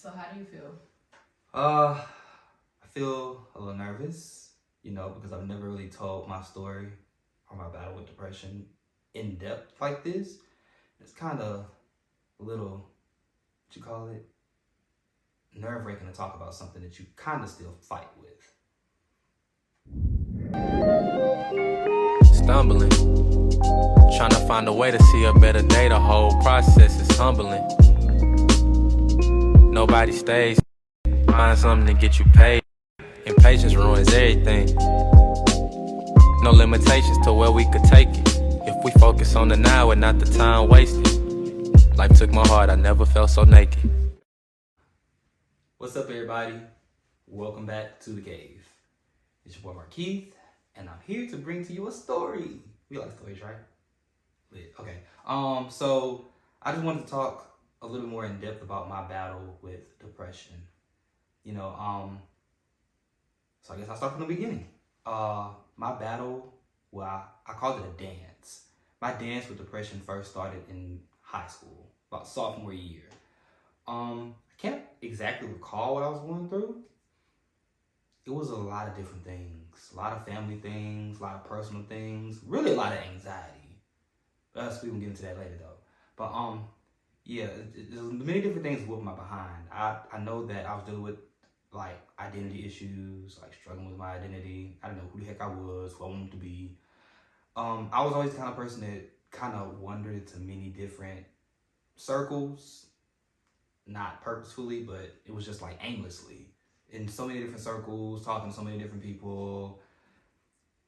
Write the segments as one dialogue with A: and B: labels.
A: So how do you feel?
B: I feel a little nervous, because I've never really told my story or my battle with depression in depth like this. It's kind of a little, what you call it, nerve-wracking to talk about something that you kind of still fight with.
C: Stumbling, trying to find a way to see a better day. The whole process is humbling. Nobody stays. Find something to get you paid. Impatience ruins everything. No limitations to where we could take it. If we focus on the now and not the time wasted. Life took my heart, I never felt so naked.
B: What's up, everybody? Welcome back to the cave. It's your boy Markeith, and I'm here to bring to you a story. We like stories, right? Lit. Okay. So I just wanted to talk a little more in depth about my battle with depression. So I guess I'll start from the beginning. My battle, I called it a dance. My dance with depression first started in high school, about sophomore year. I can't exactly recall what I was going through. It was a lot of different things, a lot of family things, a lot of personal things, really a lot of anxiety. We can get into that later though. But there's many different things with my behind. I know that I was dealing with like identity issues, like struggling with my identity. I didn't know who the heck I was, who I wanted to be. I was always the kind of person that kind of wandered to many different circles, not purposefully, but it was just like aimlessly in so many different circles, talking to so many different people,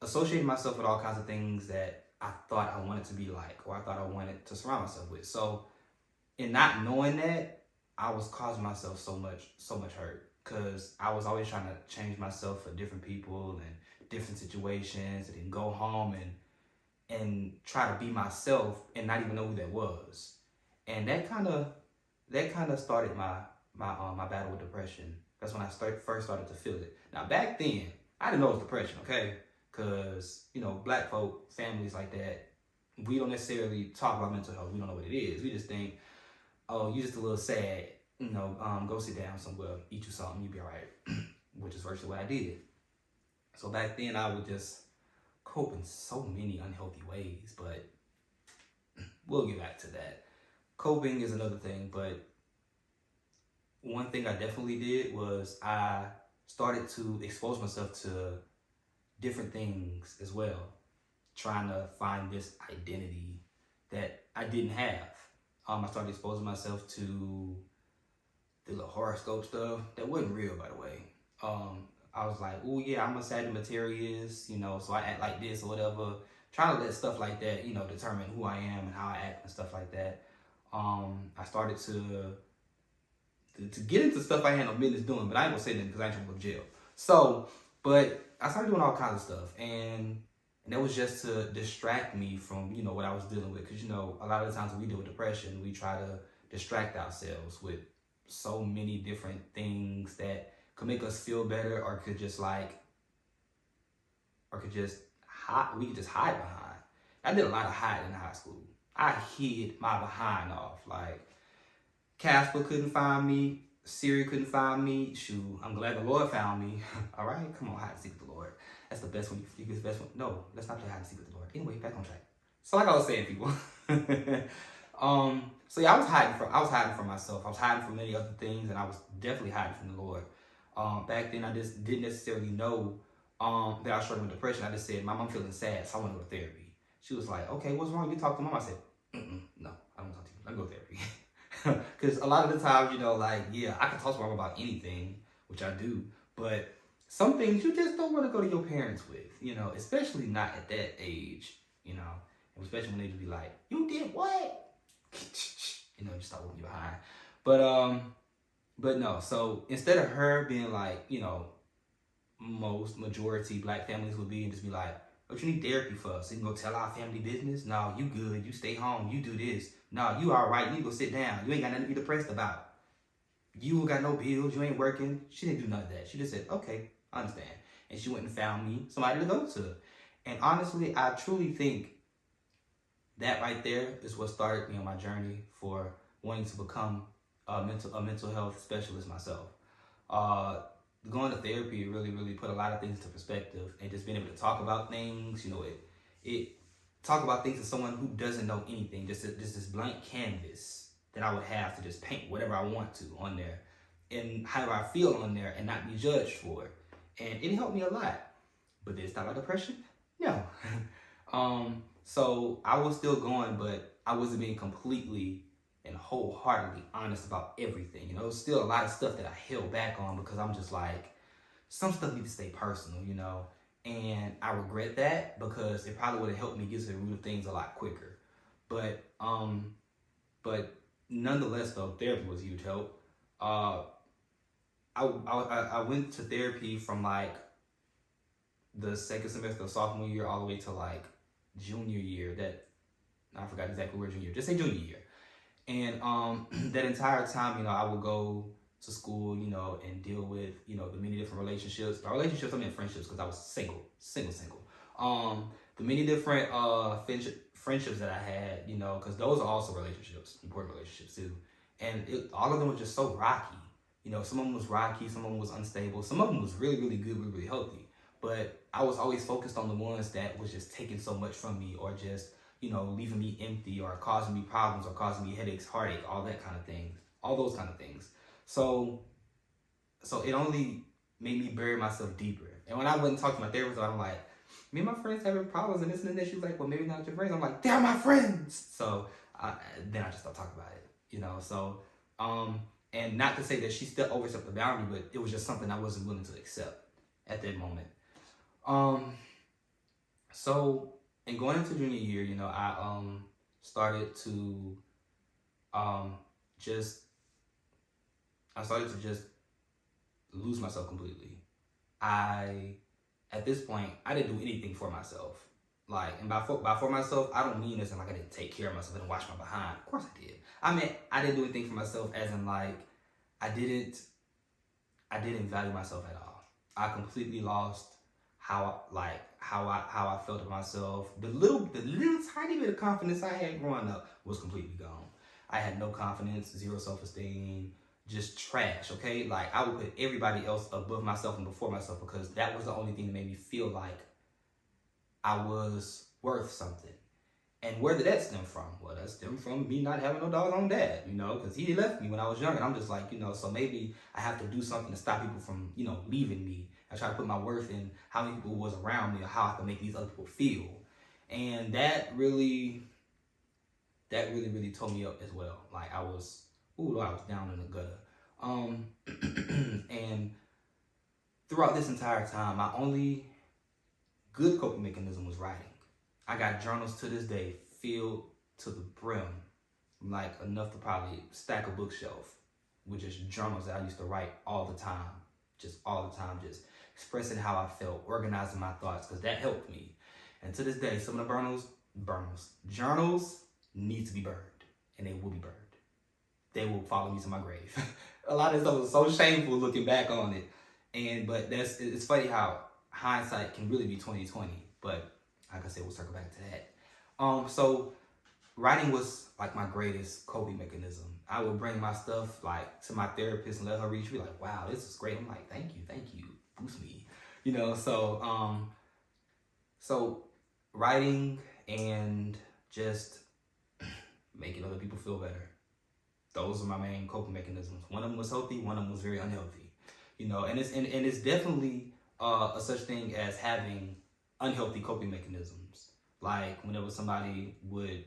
B: associating myself with all kinds of things that I thought I wanted to be like, or I thought I wanted to surround myself with. So in not knowing that, I was causing myself so much hurt, because I was always trying to change myself for different people and different situations, and then go home and try to be myself and not even know who that was. And that kind of started my battle with depression. That's when I first started to feel it. Now back then, I didn't know it was depression, okay? Because black folk, families like that, we don't necessarily talk about mental health. We don't know what it is. We just think, oh, you're just a little sad. Go sit down somewhere, eat you something, you'll be all right. Which is virtually what I did. So back then, I would just cope in so many unhealthy ways, but we'll get back to that. Coping is another thing, but one thing I definitely did was I started to expose myself to different things as well, trying to find this identity that I didn't have. I started exposing myself to the little horoscope stuff that wasn't real, by the way. I was like, oh yeah, I'm a Sagittarius, so I act like this or whatever. Trying to let stuff like that, determine who I am and how I act and stuff like that. I started to get into stuff I had no business doing, but I ain't gonna say that because I ain't trying to go to jail. So, but I started doing all kinds of stuff, and that was just to distract me from, what I was dealing with. Because, a lot of the times when we deal with depression, we try to distract ourselves with so many different things that could make us feel better, or could just hide. We could just hide behind. I did a lot of hiding in high school. I hid my behind off. Like, Casper couldn't find me. Siri couldn't find me. Shoot, I'm glad the Lord found me. All right, come on, hide and seek with the Lord. That's the best one. You get the best one. No, let's not play hide and seek with the Lord. Anyway, back on track. So like I was saying, people. So yeah, I was hiding from myself. I was hiding from many other things, and I was definitely hiding from the Lord. Back then, I just didn't necessarily know that I was struggling with depression. I just said, Mom, I'm feeling sad, so I want to go to therapy. She was like, okay, what's wrong? You talk to Mom. I said, no, I don't talk to you. Let me go to therapy. Because a lot of the times, I can talk to Mom about anything, which I do, but some things you just don't want to go to your parents with, especially not at that age, especially when they just be like, you did what? Just start whooping you behind. But no, so instead of her being like, majority black families would be, and just be like, what you need therapy for? So you can go tell our family business? No, you good. You stay home. You do this. No, you all right. You go sit down. You ain't got nothing to be depressed about. You ain't got no bills. You ain't working. She didn't do none of that. She just said, okay, I understand. And she went and found me somebody to go to. And honestly, I truly think that right there is what started me on my journey for wanting to become a mental health specialist myself. Uh, Going to therapy really put a lot of things into perspective, and just being able to talk about things. It talk about things to someone who doesn't know anything, just this blank canvas that I would have to just paint whatever I want to on there, and however I feel on there, and not be judged for it. And it helped me a lot. But did it stop my depression? No. So I was still going, but I wasn't being completely and wholeheartedly honest about everything. There was still a lot of stuff that I held back on because I'm just like, some stuff needs to stay personal, and I regret that because it probably would have helped me get to the root of things a lot quicker. But nonetheless, though, therapy was a huge help. I went to therapy from like the second semester of sophomore year all the way to like junior year. That I forgot exactly where junior year. Just say junior year. And that entire time, I would go to school, and deal with, the many different relationships. By relationships, I mean friendships because I was single. The many different friendships that I had, because those are also relationships, important relationships too. And all of them were just so rocky. Some of them was rocky, some of them was unstable, some of them was really good, really healthy. But I was always focused on the ones that was just taking so much from me, or just, leaving me empty, or causing me problems, or causing me headaches, heartache, all that kind of things, all those kind of things. So it only made me bury myself deeper. And when I went and talked to my therapist, I'm like, me and my friends having problems and this and that. She was like, well, maybe not your friends. I'm like, they're my friends. So then I just stopped talking about it, So, and not to say that she still overstepped the boundary, but it was just something I wasn't willing to accept at that moment. So, and going into junior year, I started to just lose myself completely. At this point, I didn't do anything for myself. Like, and by for myself, I don't mean this in like I didn't take care of myself and wash my behind. Of course I did. I mean, I didn't do anything for myself as in like, I didn't value myself at all. I completely lost how I felt about myself. The little tiny bit of confidence I had growing up was completely gone. I had no confidence, zero self-esteem, just trash, okay? Like, I would put everybody else above myself and before myself because that was the only thing that made me feel like I was worth something. And where did that stem from? Well, that stemmed from me not having no doggone dad, because he left me when I was young, and I'm just like, so maybe I have to do something to stop people from, leaving me. I try to put my worth in how many people was around me or how I can make these other people feel. And that really tore me up as well. Like, I was down in the gutter. And throughout this entire time, my only good coping mechanism was writing. I got journals to this day filled to the brim, like enough to probably stack a bookshelf with just journals that I used to write all the time, just expressing how I felt, organizing my thoughts, because that helped me. And to this day, some of the journals need to be burned, and they will be burned. They will follow me to my grave. A lot of stuff was so shameful looking back on it, but it's funny how hindsight can really be 20/20. But like I said, we'll circle back to that. So writing was like my greatest coping mechanism. I would bring my stuff like to my therapist and let her read. She'd be like, "Wow, this is great." I'm like, "Thank you, boost me." So writing and just making other people feel better. Those are my main coping mechanisms. One of them was healthy, one of them was very unhealthy. And it's definitely a such thing as having unhealthy coping mechanisms. Like whenever somebody would,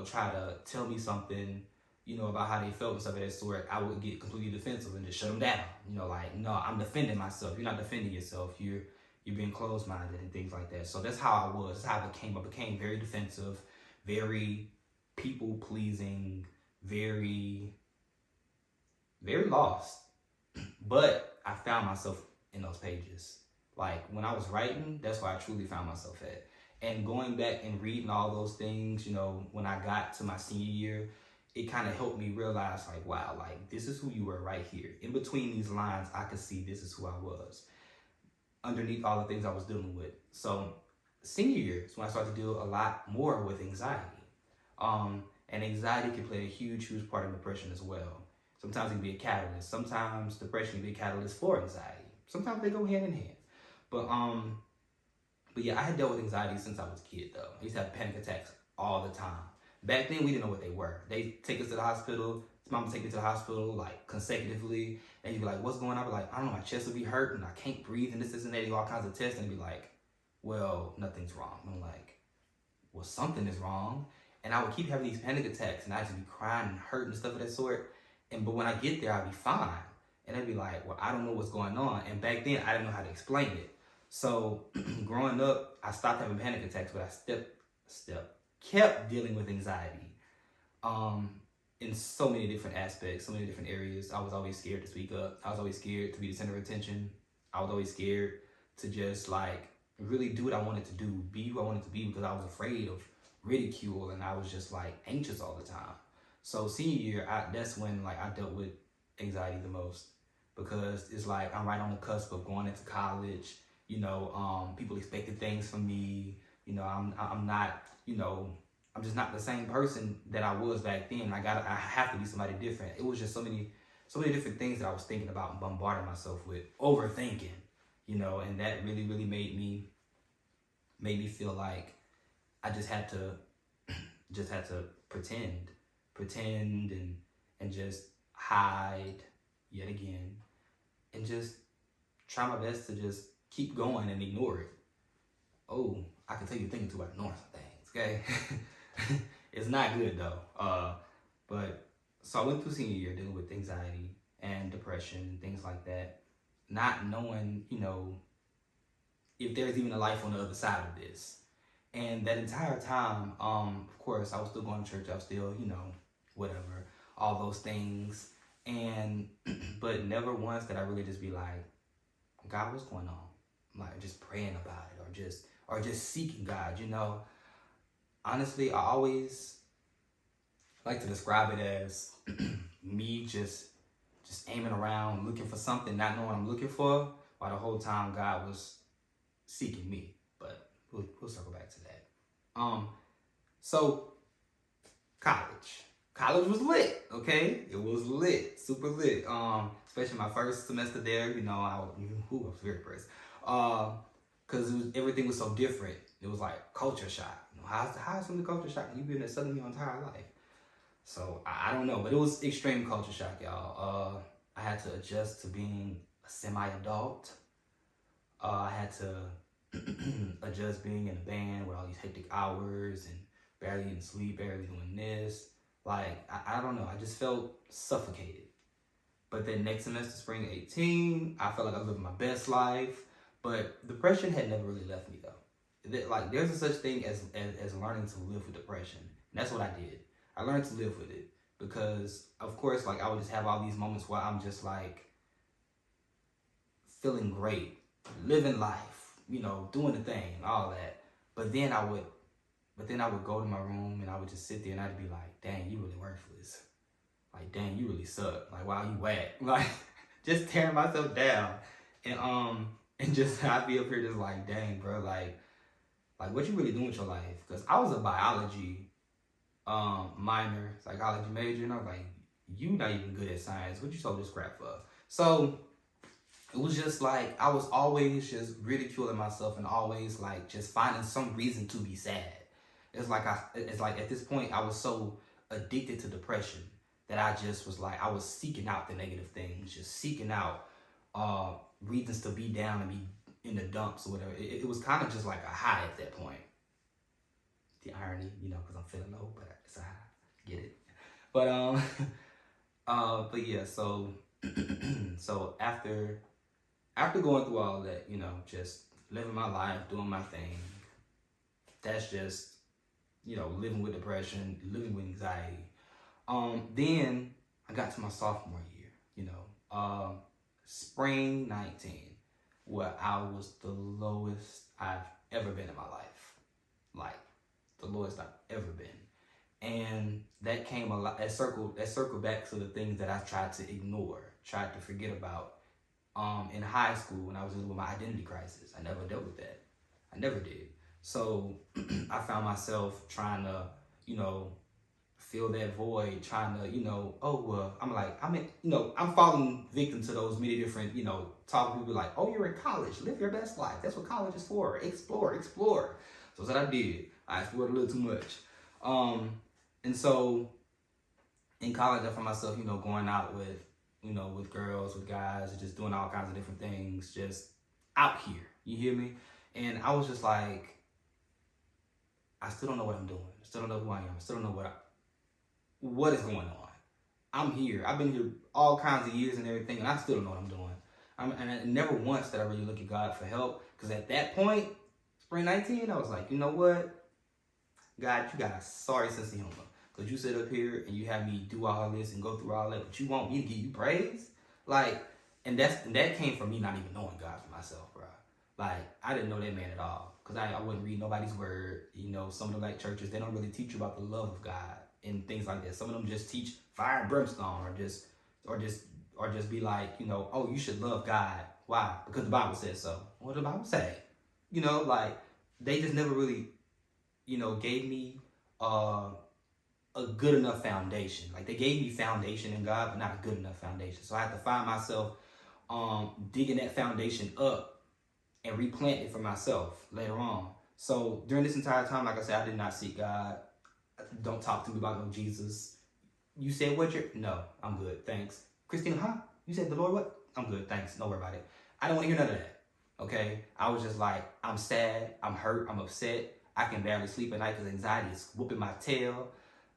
B: try to tell me something, about how they felt and stuff of that sort, I would get completely defensive and just shut them down. Like, no, I'm defending myself. You're not defending yourself. You're being closed-minded and things like that. So that's how I was. That's how I became. I became very defensive, very people-pleasing, very, very lost. But I found myself in those pages. Like when I was writing, that's where I truly found myself at. And going back and reading all those things, when I got to my senior year, it kind of helped me realize like, wow, like this is who you were right here. In between these lines, I could see this is who I was underneath all the things I was dealing with. So senior year is when I started to deal a lot more with anxiety. And anxiety can play a huge part of depression as well. Sometimes it can be a catalyst. Sometimes depression can be a catalyst for anxiety. Sometimes they go hand in hand. But yeah, I had dealt with anxiety since I was a kid though. I used to have panic attacks all the time. Back then we didn't know what they were. They take us to the hospital. Mom would take me to the hospital like consecutively, and you'd be like, "What's going on?" I'd be like, "I don't know, my chest would be hurt and I can't breathe and this and that." They do all kinds of tests and they'd be like, "Well, nothing's wrong." And I'm like, "Well, something is wrong." And I would keep having these panic attacks and I'd just be crying and hurt and stuff of that sort. But when I get there, I'd be fine. And they'd be like, "Well, I don't know what's going on." And back then, I didn't know how to explain it. So growing up, I stopped having panic attacks, but I kept dealing with anxiety. In so many different aspects, so many different areas. I was always scared to speak up. I was always scared to be the center of attention. I was always scared to just like really do what I wanted to do, be who I wanted to be, because I was afraid of ridicule and I was just like anxious all the time. So senior year, that's when like I dealt with anxiety the most, because it's like I'm right on the cusp of going into college. People expected things from me. I'm not, I'm just not the same person that I was back then. I have to be somebody different. It was just so many different things that I was thinking about and bombarding myself with, overthinking, and that really, really made me feel like I just had to pretend and just hide yet again, and just try my best to just keep going and ignore it. Oh, I can tell you're thinking too about ignoring some things, okay? It's not good though. But so I went through senior year dealing with anxiety and depression and things like that, not knowing, if there's even a life on the other side of this. And that entire time, of course, I was still going to church. I was still, whatever, all those things. And but never once did I really just be like, "God, what's going on?" Like just praying about it, or just seeking God. Honestly, I always like to describe it as me just aiming around, looking for something, not knowing what I'm looking for, while the whole time God was seeking me. But we'll circle back to that. So college was lit. Okay, it was lit, super lit. Especially my first semester there. I was very impressed. Because everything was so different. It was like culture shock. How's something culture shock? You've been there Southern your entire life. So I don't know, but it was extreme culture shock, y'all. I had to adjust to being a semi-adult. I had to adjust being in a band with all these hectic hours and barely even sleep, barely doing this. Like, I don't know. I just felt suffocated. But then next semester, spring 18, I felt like I was living my best life. But depression had never really left me, though. Like, there's a such thing as learning to live with depression. And that's what I did. I learned to live with it. Because, of course, like, I would just have all these moments where I'm just, like, feeling great, living life, doing the thing, all that. But then I would go to my room and I would just sit there and I'd be like, "Dang, you really worthless. Like, dang, you really suck. Like, wow, you whack." Like, just tearing myself down. And just I'd be up here just like, "Dang, bro, like what you really doing with your life?" Because I was a biology minor, psychology major, and I was like, "You not even good at science. What you so this crap for?" So it was just like I was always just ridiculing myself and always like just finding some reason to be sad. It's like at this point I was so addicted to depression that I just was like I was seeking out the negative things, just seeking out reasons to be down and be in the dumps or whatever. It was kind of just like a high at that point. The irony, because I'm feeling low, but it's a high. Get it? But but yeah. So so after going through all that, just living my life, doing my thing. That's just living with depression, living with anxiety. Then I got to my sophomore year, spring 19, where I was the lowest I've ever been in my life. Like, the lowest I've ever been. And that came a lot, that circled back to the things that I tried to ignore, tried to forget about. In high school, when I was dealing with my identity crisis, I never dealt with that. I never did. So I found myself trying to, fill that void, trying to, I'm falling victim to those many different, talking people like, oh, you're in college, live your best life. That's what college is for. Explore. So that's what I did. I explored a little too much. And so in college, I found myself, going out with, with girls, with guys, just doing all kinds of different things, just out here. You hear me? And I was just like, I still don't know what I'm doing. I still don't know who I am. I still don't know what is going on. I'm here. I've been here all kinds of years and everything, and I still don't know what I'm doing. And I never once did I really look at God for help, because at that point, spring 19, I was like, you know what? God, you got a sorry sense of humor. Because you sit up here and you have me do all this and go through all that, but you want me to give you praise? Like, and that came from me not even knowing God for myself, bro. Like, I didn't know that man at all. Because I wouldn't read nobody's word. Some of the like churches, they don't really teach you about the love of God and things like that. Some of them just teach fire and brimstone, or just be like, oh, you should love God. Why? Because the Bible says so. What did the Bible say? Like, they just never really, gave me a good enough foundation. Like, they gave me foundation in God, but not a good enough foundation. So I had to find myself digging that foundation up and replant it for myself later on. So during this entire time, like I said, I did not seek God. Don't talk to me about no Jesus. You said what you're... No, I'm good, thanks. Christina, huh? You said the Lord what? I'm good, thanks. Don't worry about it. I don't want to hear none of that, okay? I was just like, I'm sad, I'm hurt, I'm upset. I can barely sleep at night because anxiety is whooping my tail.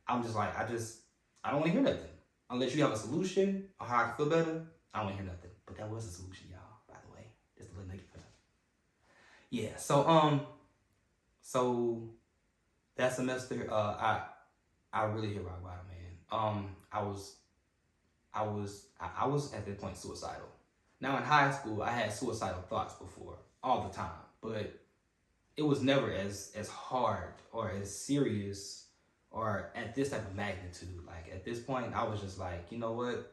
B: I'm just like, I don't want to hear nothing. Unless you have a solution or how I can feel better, I don't want to hear nothing. But that was a solution, y'all, by the way. Just a little nugget for them. Yeah, so that semester, I really hit rock bottom, man. I was at that point suicidal. Now in high school, I had suicidal thoughts before, all the time, but it was never as hard or as serious or at this type of magnitude. Like, at this point, I was just like, you know what?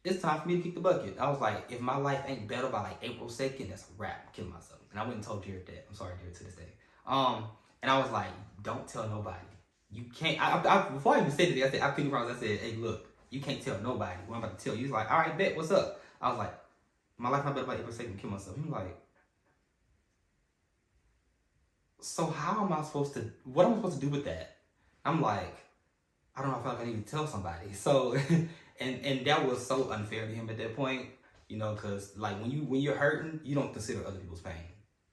B: It's time for me to kick the bucket. I was like, if my life ain't better by like April 2nd, that's a wrap. I'm killing myself. And I went and told Jared that. I'm sorry, Jared, to this day. And I was like, don't tell nobody. You can't. Before I even said it, I couldn't promise. I said, hey, look, you can't tell nobody what I'm about to tell you. He's like, all right, bet, what's up? I was like, my life not better by April 2nd, kill myself. He was like, so how am I supposed to, what am I supposed to do with that? I'm like, I don't know if I can even tell somebody. So, and that was so unfair to him at that point, because like when you're hurting, you don't consider other people's pain.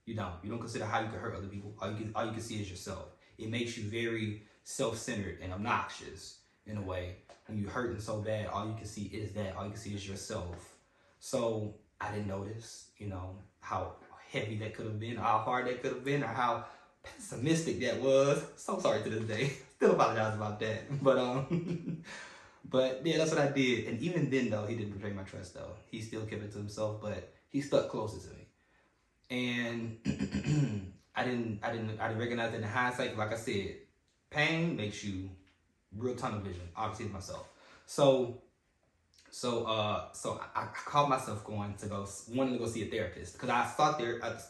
B: You don't consider how you can hurt other people. All you can see is yourself. It makes you very self-centered and obnoxious in a way. When you're hurting so bad, all you can see is that. All you can see is yourself. So I didn't notice, how heavy that could have been, how hard that could have been, or how pessimistic that was. So sorry to this day. Still apologize about that. But yeah, that's what I did. And even then, though, he didn't betray my trust, though. He still kept it to himself, but he stuck closer to me. And I didn't recognize it in hindsight. Like I said, pain makes you real tunnel vision. Obviously, to myself. So I called myself wanting to go see a therapist, because I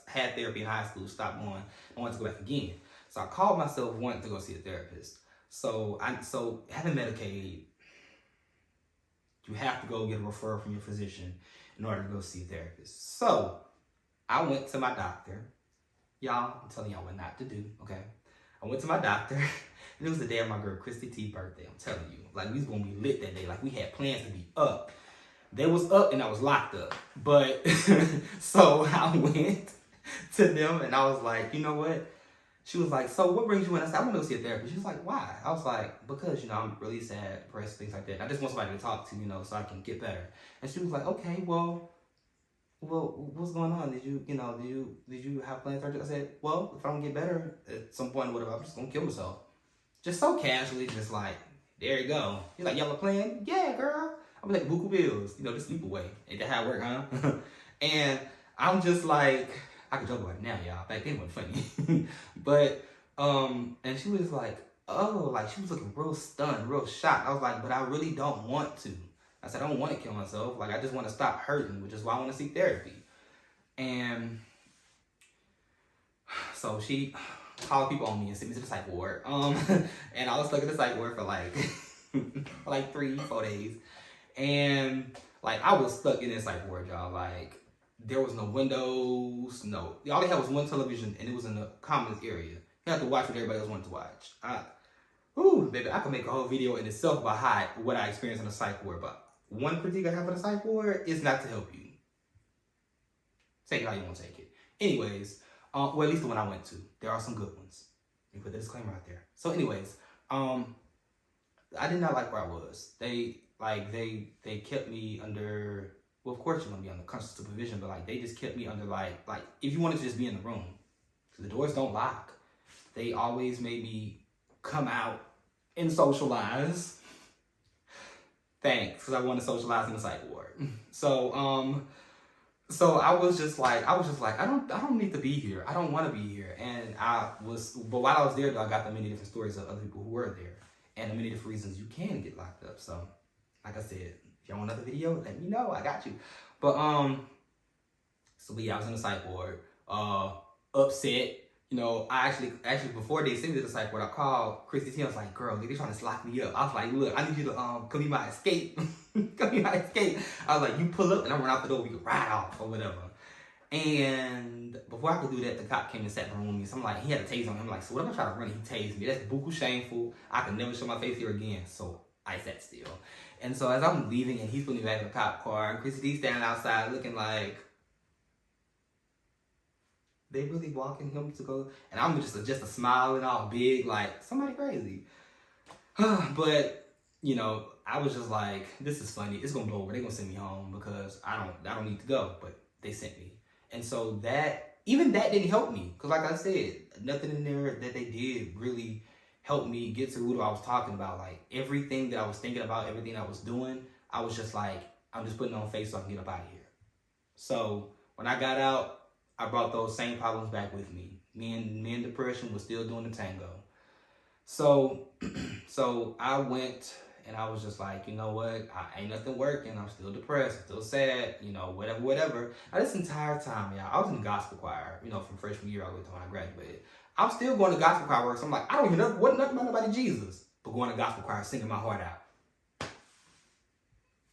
B: had therapy in high school, stopped going, I wanted to go back again. So I called myself wanting to go see a therapist. So having Medicaid, you have to go get a referral from your physician in order to go see a therapist. So I went to my doctor. Y'all, I'm telling y'all what not to do, okay? I went to my doctor, and it was the day of my girl Christy T's birthday. I'm telling you, like, we was gonna be lit that day. Like, we had plans to be up. They was up and I was locked up. But so I went to them and I was like, you know what? She was like, so what brings you in? I said, I want to go see a therapist. She was like, why? I was like, because, I'm really sad, depressed, things like that. I just want somebody to talk to, so I can get better. And she was like, okay, well, what's going on? Did you have plans? I said, well, if I don't get better at some point or whatever, I'm just gonna kill myself. Just so casually, just like, there you go. You're like, y'all a plan? Yeah, girl. I'm like, buku bills, just sleep away. Ain't that how it work, huh? And I'm just like, I can joke about it now, y'all. Back then it wasn't funny. But, and she was like, oh, like, she was looking real stunned, real shocked. I was like, but I really don't want to. I said, I don't want to kill myself. Like, I just want to stop hurting, which is why I want to seek therapy. And so she call people on me and send me to the psych ward. And I was stuck in the psych ward for like, for like 3-4 days. And like, I was stuck in this psych ward, y'all. Like, there was no windows, no. All they had was one television, and it was in the commons area. You had to watch what everybody else wanted to watch. Baby, I could make a whole video in itself about what I experienced in the psych ward. But one critique I have of the psych ward is not to help you. Take it how you want to take it. Anyways, well, at least the one I went to. There are some good ones. Let me put the disclaimer out there. So anyways, I did not like where I was. They kept me under, well, of course you're going to be under constant supervision, but like, they just kept me under like, if you wanted to just be in the room, the doors don't lock. They always made me come out and socialize. Thanks, because I wanted to socialize in the psych ward. So I was just like, I don't need to be here. I don't want to be here. And but while I was there, though, I got the many different stories of other people who were there and the many different reasons you can get locked up. So, like I said, if y'all want another video, let me know. I got you. But but yeah, I was in the psych ward, upset. You know, I actually before they sent me to the psych ward, I called Christy T. I was like, girl, they trying to lock me up. I was like, look, I need you to come be my escape. Come be my escape. I was like, you pull up and I run out the door, we can ride off or whatever. And before I could do that, the cop came and sat in the room with me. So I'm like, he had a tase on him. I'm like, so what if I try to run and he tased me? That's buku shameful. I can never show my face here again. So I sat still. And so as I'm leaving and he's putting me back in the cop car, and Christy D standing outside looking like, they really walking him to go, and I'm just a smiling all big, like somebody crazy. But you know, I was just like, this is funny. It's gonna blow over. They're gonna send me home because I don't need to go, but they sent me. And so even that didn't help me, because like I said, nothing in there that they did really helped me get to who I was talking about. Like everything that I was thinking about, everything I was doing, I was just like, I'm just putting on face so I can get up out of here. So when I got out, I brought those same problems back with me. Me and depression was still doing the tango. So I went and I was just like, you know what? Ain't nothing working. I'm still depressed. I'm still sad. You know, whatever. Now, this entire time, y'all, I was in the gospel choir, you know, from freshman year all the way to when I graduated. I'm still going to gospel choir work. So I'm like, I don't even know nothing about nobody Jesus, but going to gospel choir, singing my heart out.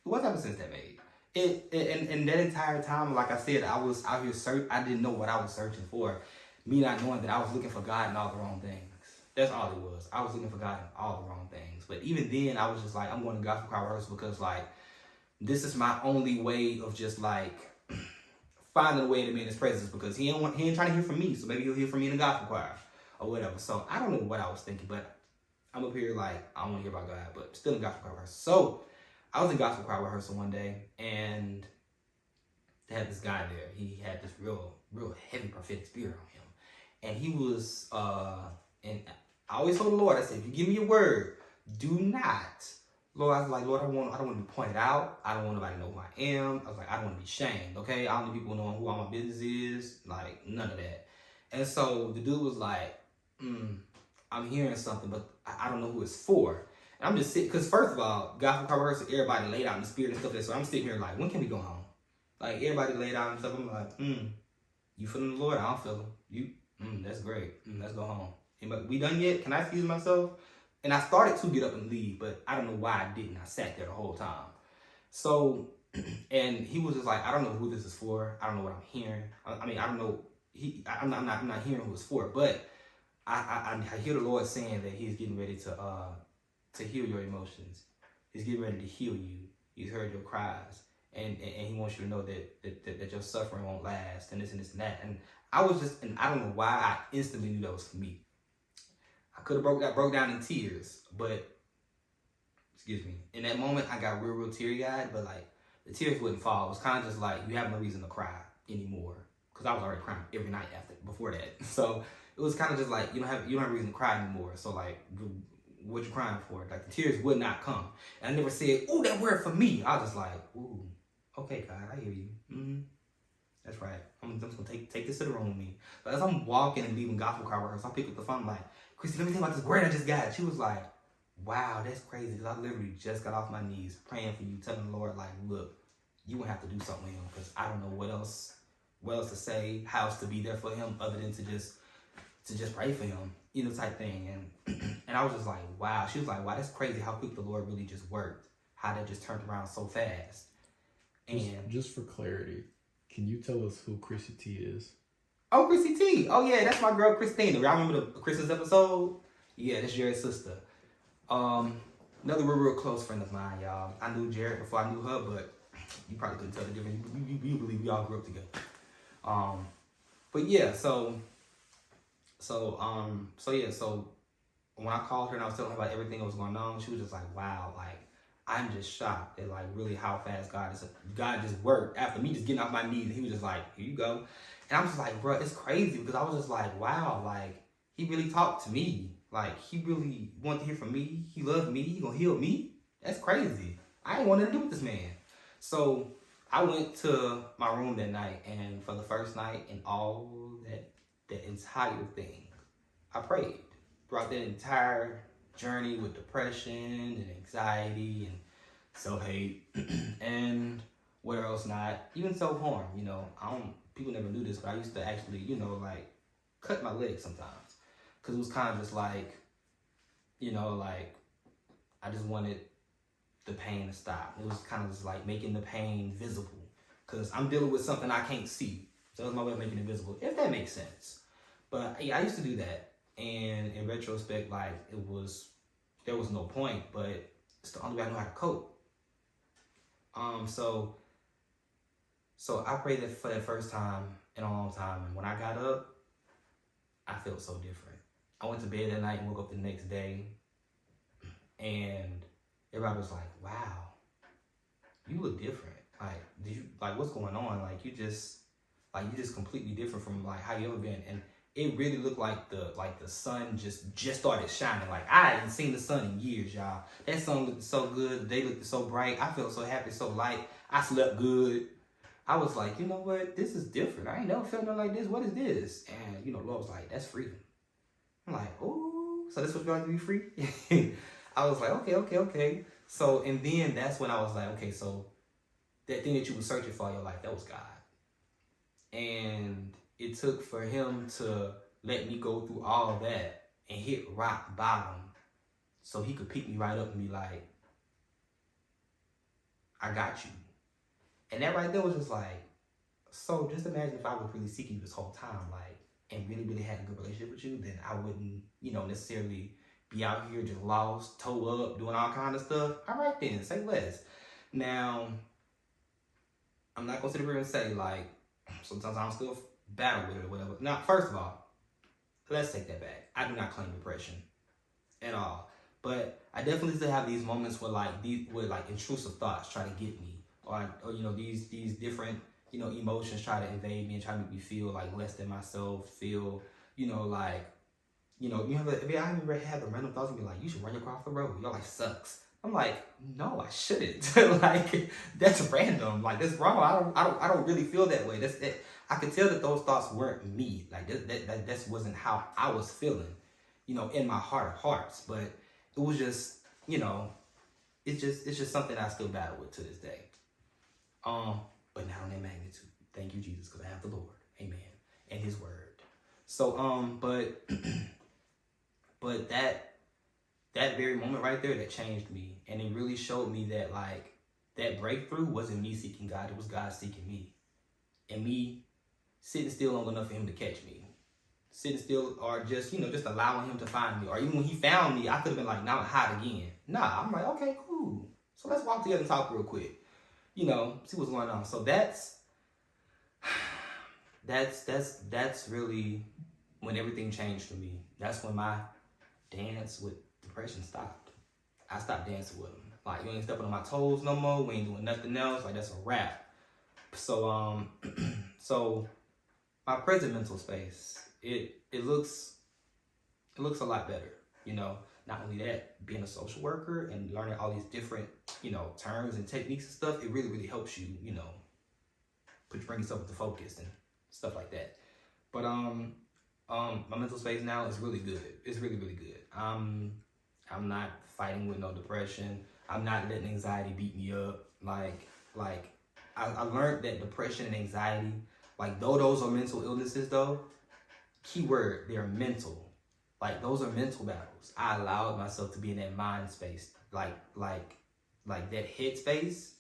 B: What type of sense that made? And that entire time, like I said, I was out here I didn't know what I was searching for. Me not knowing that I was looking for God in all the wrong things. That's all it was. I was looking for God in all the wrong things. But even then, I was just like, I'm going to gospel choir rehearsal because like, this is my only way of just like finding a way to be in his presence, because he ain't trying to hear from me. So maybe he'll hear from me in the gospel choir or whatever. So I don't know what I was thinking, but I'm up here like, I don't want to hear about God, but still in gospel choir rehearsal. So I was in gospel choir rehearsal one day, and they had this guy there. He had this real heavy prophetic spirit on him. And he was, and I always told the Lord, I said, if you give me a word, do not. Lord, I was like, Lord, I don't want to be pointed out. I don't want nobody to know who I am. I was like, I don't want to be shamed, okay? I don't need people knowing who all my business is. Like, none of that. And so the dude was like, I'm hearing something, but I don't know who it's for. And I'm just sitting, because first of all, gospel choir rehearsal, everybody laid out in the spirit and stuff like that. So I'm sitting here like, when can we go home? Like, everybody laid out and stuff. I'm like, you feeling the Lord? I don't feel him. You, that's great. Let's go home. But we done yet? Can I excuse myself? And I started to get up and leave, but I don't know why I didn't. I sat there the whole time. So, and he was just like, I don't know who this is for. I don't know what I'm hearing. I mean, I don't know. I'm not hearing who it's for, but I hear the Lord saying that he's getting ready to heal your emotions. He's getting ready to heal you. He's heard your cries. And he wants you to know that your suffering won't last, and this and this and that. And I was just, and I don't know why I instantly knew that was for me. I could have broke down in tears, but, excuse me, in that moment I got real teary-eyed, but like, the tears wouldn't fall. It was kind of just like, you have no reason to cry anymore, because I was already crying every night before that. So it was kind of just like, you don't have a reason to cry anymore. So like, what you crying for? Like, the tears would not come. And I never said, ooh, that word for me. I was just like, ooh, okay, God, I hear you. That's right. I'm just gonna take this to the room with me. But as I'm walking and leaving gospel choir rehearsal, I pick up the phone, I'm like, Christy, let me tell you about this word I just got. She was like, wow, that's crazy, because I literally just got off my knees praying for you, telling the Lord, like, look, you gonna have to do something with him, because I don't know what else to say, how else to be there for him, other than to just just pray for him, type thing. And I was just like, wow. She was like, wow, that's crazy how quick the Lord really just worked. How that just turned around so fast. And
A: just for clarity, can you tell us who Chrissy T is?
B: Oh, Chrissy T. Oh yeah, that's my girl Christina. Y'all remember the Christmas episode? Yeah, that's Jared's sister. Another real close friend of mine, y'all. I knew Jared before I knew her, but you probably couldn't tell the difference. You believe we all grew up together. But yeah, so when I called her and I was telling her about everything that was going on, she was just like, wow, like, I'm just shocked at like really how fast God just worked. After me just getting off my knees, he was just like, here you go. And I'm just like, bro, it's crazy because I was just like, wow, like he really talked to me. Like he really wanted to hear from me. He loved me. He gonna heal me. That's crazy. I ain't wanted to do with this man. So I went to my room that night, and for the first night in all that entire thing, I prayed throughout that entire journey with depression and anxiety and self-hate and what else not, even self-harm. People never knew this, but I used to actually, like cut my legs sometimes because it was kind of just like, like I just wanted the pain to stop. It was kind of just like making the pain visible because I'm dealing with something I can't see. So that was my way of making it visible, if that makes sense. But yeah, I used to do that. And in retrospect, like there was no point, but it's the only way I know how to cope. So I prayed that for the first time in a long time, and when I got up, I felt so different. I went to bed that night and woke up the next day, and everybody was like, "Wow, you look different. Like, what's going on? Like, you just completely different from like how you ever been." And it really looked like the sun just started shining. Like I hadn't seen the sun in years, y'all. That sun looked so good. The day looked so bright. I felt so happy, so light. I slept good. I was like, you know what? This is different. I ain't never felt nothing like this. What is this? And Lord was like, that's freedom. I'm like, oh, so this was going to be free? I was like, okay. So, and then that's when I was like, okay, so that thing that you were searching for in your life, that was God. And it took for him to let me go through all of that and hit rock bottom so he could pick me right up and be like, I got you. And that right there was just like, so just imagine if I was really seeking you this whole time, like, and really, really had a good relationship with you, then I wouldn't, necessarily be out here just lost, toe up, doing all kind of stuff. All right then, say less. Now, I'm not going to sit here and say, like, sometimes I'm still battle with it or whatever. Now, first of all, let's take that back. I do not claim depression at all. But I definitely still have these moments where intrusive thoughts try to get me. Or these different, emotions try to invade me and try to make me feel like less than myself, feel, have you ever had the random thoughts and be like, you should run across the road. Your life sucks. I'm like, no, I shouldn't. Like, that's random. Like, that's wrong. I don't really feel that way. I could tell that those thoughts weren't me. Like, that wasn't how I was feeling, in my heart of hearts. But it was just, it's just something I still battle with to this day. But not on that magnitude. Thank you, Jesus, because I have the Lord. Amen. And his word. So, but that very moment right there, that changed me. And it really showed me that, like, that breakthrough wasn't me seeking God. It was God seeking me. And me sitting still long enough for him to catch me. Sitting still or just allowing him to find me. Or even when he found me, I could have been like, now I'm hide again. Nah, I'm like, okay, cool. So let's walk together and talk real quick. See what's going on. So that's really when everything changed for me. That's when my dance with depression stopped. I stopped dancing with him. Like, you ain't stepping on my toes no more. We ain't doing nothing else. Like, that's a wrap. So so my present mental space, it looks a lot better. Not only that, being a social worker and learning all these different, terms and techniques and stuff, it really, really helps you, bring yourself into focus and stuff like that. But my mental space now is really good. It's really, really good. I'm not fighting with no depression. I'm not letting anxiety beat me up. Like I learned that depression and anxiety, like though those are mental illnesses though, keyword, they're mental. Like those are mental battles. I allowed myself to be in that mind space, like that head space.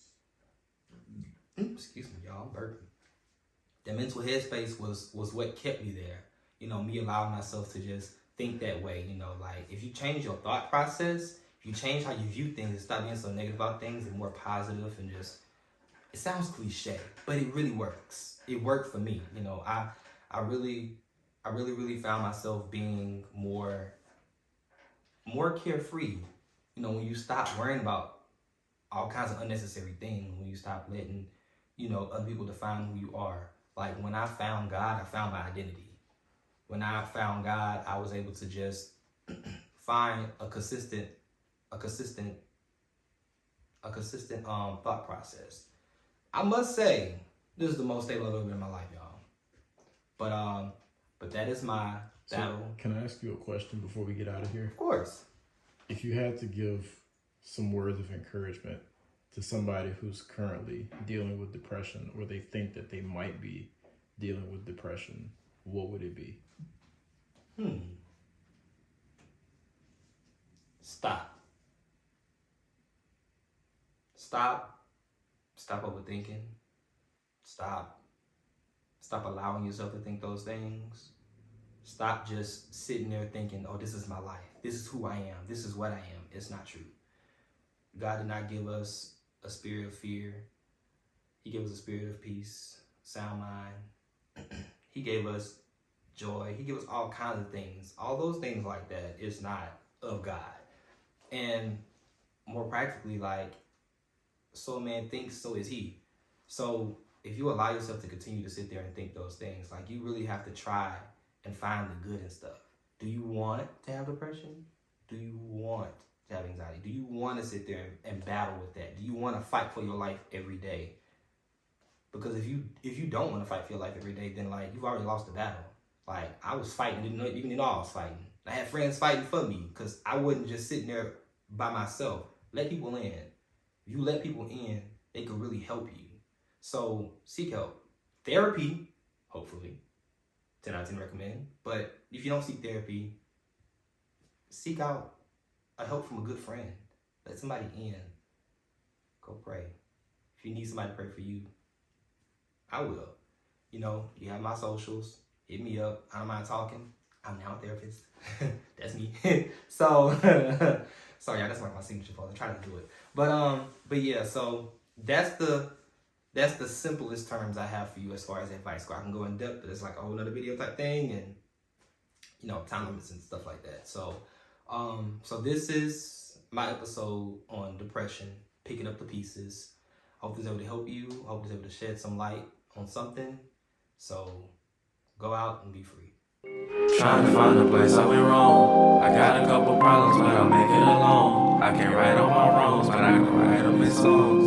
B: Excuse me, y'all, I'm burping. That mental headspace was what kept me there. You know, me allowing myself to just think that way. You know, like if you change your thought process, if you change how you view things and stop being so negative about things and more positive and just, it sounds cliche, but it really works. It worked for me. You know, I really found myself being more carefree. You know, when you stop worrying about all kinds of unnecessary things, when you stop letting, you know, other people define who you are. Like when I found God, I found my identity. When I found God, I was able to just find a consistent thought process. I must say, this is the most stable I've ever been in my life, y'all. But that is my battle.
A: So, can I ask you a question before we get out of here?
B: Of course.
A: If you had to give some words of encouragement to somebody who's currently dealing with depression, or they think that they might be dealing with depression, what would it be? Stop
B: overthinking. Stop allowing yourself to think those things. Stop just sitting there thinking, oh, this is my life. This is who I am. This is what I am. It's not true. God did not give us a spirit of fear. He gave us a spirit of peace, sound mind. He gave us joy. He gave us all kinds of things. All those things like that is not of God. And more practically, like, so man thinks, so is he. So if you allow yourself to continue to sit there and think those things, like, you really have to try and find the good in stuff. Do you want to have depression? Do you want to have anxiety? Do you want to sit there and battle with that? Do you want to fight for your life every day? Because if you don't want to fight for your life every day, then like you've already lost the battle. Like I was fighting, even though I was fighting. I had friends fighting for me because I wasn't just sitting there by myself. Let people in. If you let people in, they can really help you. So seek help. Therapy, hopefully. 10 out of 10 recommend. But if you don't seek therapy, seek out a help from a good friend. Let somebody in. Go pray. If you need somebody to pray for you, I will. You know, you have my socials. Hit me up. I don't mind talking. I'm now a therapist. That's me. So, sorry, that's like my signature pose. I try to do it. But yeah, so that's the simplest terms I have for you as far as advice go. I can go in depth, but it's like a whole other video type thing, and you know, time limits and stuff like that. So, so this is my episode on depression, picking up the pieces. I hope this is able to help you. I hope this is able to shed some light on something. So, go out and be free.
C: Trying to find a place I went wrong. I got a couple problems, but I'll make it alone. I can't right all my wrongs, but I can write them in songs.